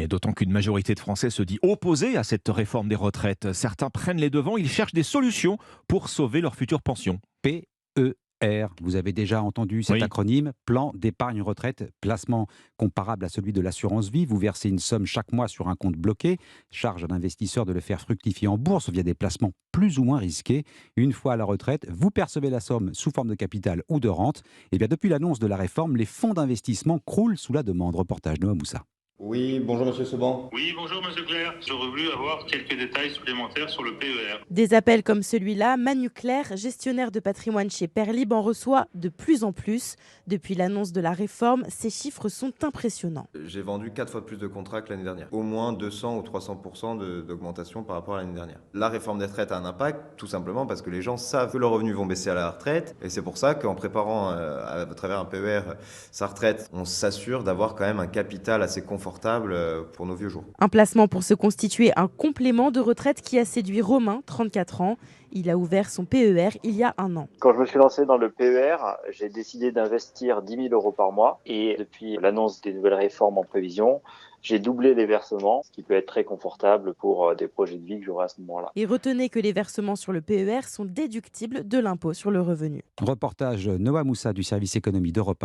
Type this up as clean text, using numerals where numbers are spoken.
d'autant qu'une majorité de Français se dit opposée à cette réforme des retraites. Certains prennent les devants, ils cherchent des solutions pour sauver leur future pension. PER, vous avez déjà entendu cet Oui. acronyme, plan d'épargne retraite, placement comparable à celui de l'assurance vie. Vous versez une somme chaque mois sur un compte bloqué, charge à l'investisseur de le faire fructifier en bourse via des placements plus ou moins risqués. Une fois à la retraite, vous percevez la somme sous forme de capital ou de rente. Et bien depuis l'annonce de la réforme, les fonds d'investissement croulent sous la demande. Reportage Noah Moussa. Oui, bonjour Monsieur Seban. Oui, bonjour Monsieur Clerc. J'aurais voulu avoir quelques détails supplémentaires sur le PER. Des appels comme celui-là, Manu Clerc, gestionnaire de patrimoine chez Perlib, en reçoit de plus en plus. Depuis l'annonce de la réforme, ces chiffres sont impressionnants. J'ai vendu 4 fois plus de contrats que l'année dernière. Au moins 200 ou 300% d'augmentation par rapport à l'année dernière. La réforme des retraites a un impact, tout simplement parce que les gens savent que leurs revenus vont baisser à la retraite. Et c'est pour ça qu'en préparant à travers un PER sa retraite, on s'assure d'avoir quand même un capital assez confortable pour nos vieux jours. Un placement pour se constituer un complément de retraite qui a séduit Romain, 34 ans. Il a ouvert son PER il y a un an. Quand je me suis lancé dans le PER, j'ai décidé d'investir 10 000 euros par mois. Et depuis l'annonce des nouvelles réformes en prévision, j'ai doublé les versements, ce qui peut être très confortable pour des projets de vie que j'aurai à ce moment-là. Et retenez que les versements sur le PER sont déductibles de l'impôt sur le revenu. Reportage Noah Moussa du service économie d'Europe 1.